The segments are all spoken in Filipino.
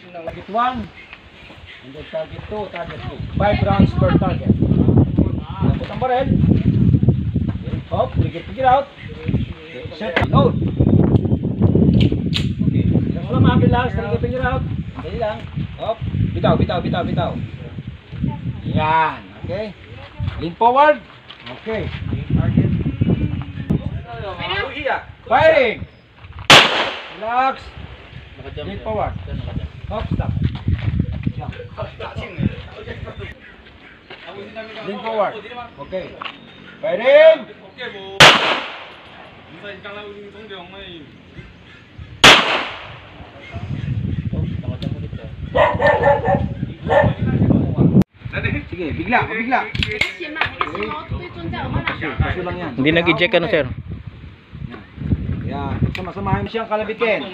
Target 1. And then target 2, target 2. 5 rounds per target. Lapot ang barel. Okay. Hop, figure out. Okay. Set, load. Okay. Ilang mo lang mabilang, figure out. Dali lang. Hop, bitaw. Yan, okay. Lean forward. Okay. Firing. Relax. Lean forward. Hop, stop. Lean forward. Okay. Firing. Sige, bigla. Kaso lang yan. Hindi nag-eject ano, sir? Yan. Sama-samahin mo siyang kalabitin.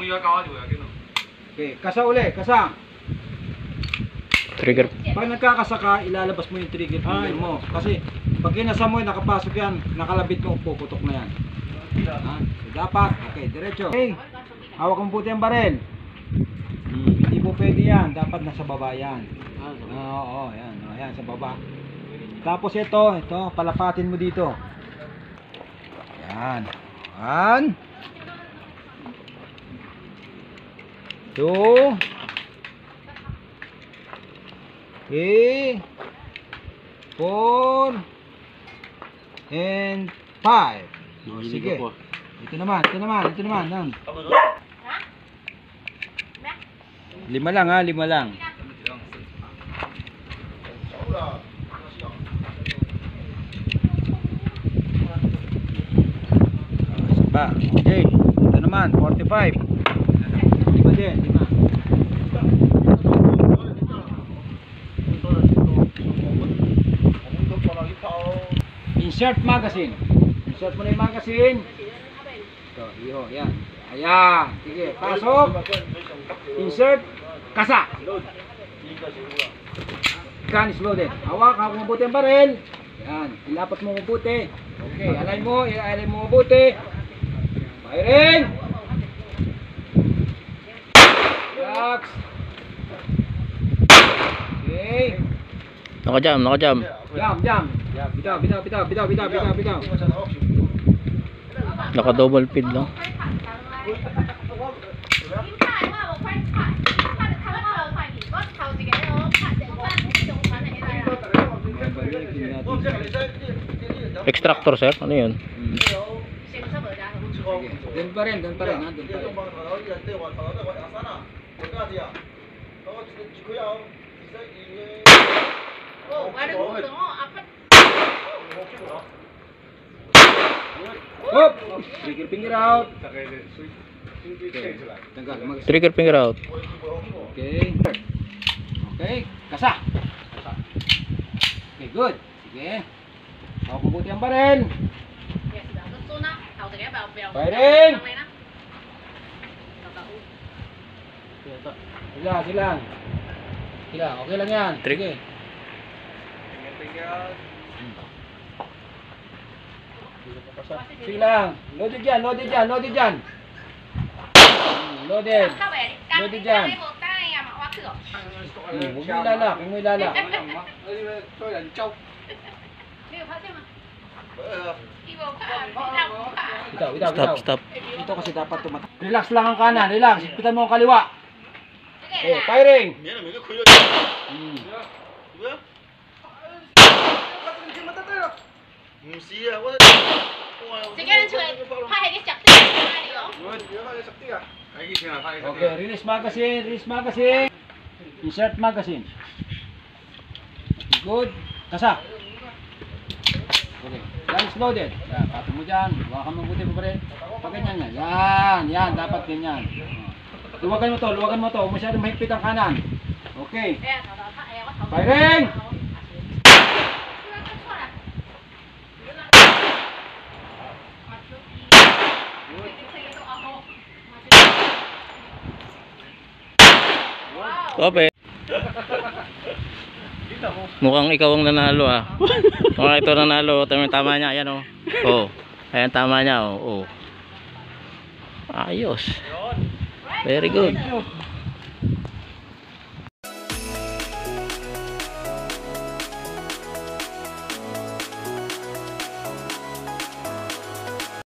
Okay, kasa uli, kasa. Trigger. Pag nagkakasa ka, ilalabas mo yung trigger finger mo. Kasi pag kinasa mo, nakapasok yan, nakalabit mo, puputok na yan. Ha? So, dapat, okay, diretso. Okay, hawak mo puti ang barel. Hindi po pwede yan, dapat nasa baba yan. Oo, yan, yan, sa baba. Tapos ito, palapatin mo dito. Yan. 1 2 3 4 and 5. Sige. Ito naman. Yan. 5 lang ha, 5 lang. Ba, okay. Ito naman, 45. 5 din, 5. Insert magazine. Insert mo na yung magazine. Ito, yan. Ayan. Sige, pasok. Insert. Kasa. Gun is loaded. Hawak mabuti ang baril. Yan. Ilapat mo mabuti. Okay, alay mo mabuti. Firing. Relax. Okay. Naka-jam. Jam. Bitaw. Naka-double feed lang. Extractor, sir? Ano yun? Doon pa rin. Hop! Trigger finger out. Trigger finger out. Okay, kasa. Okay, good. Sige. Hawak mabuti ang baril. Firing! Silang. Okay lang yan. Trigger. Sige lang. Loaded dyan. Loaded dyan. Huwag mo ilalak. Stop. Ito kasi dapat tumatak. Relax lang ang kanan. Relax. Ipitan mo ang kaliwa. Okay, firing. Okay, release magazine. Insert magazine. Good. Kasa. Okay. Gun is loaded. Yan, patong mo dyan. Huwag kang mabuti pa rin. Pag ganyan yan. Yan, dapat ganyan. Luwagan mo to. Masyadong mahigpit ang kanan. Okay. Firing! Ope. Mukhang ikaw ang nanalo ah. Mukhang ito nanalo. Tama niya. Ayan oh. Oh. Ayan tama niya oh. Ayos. Very good.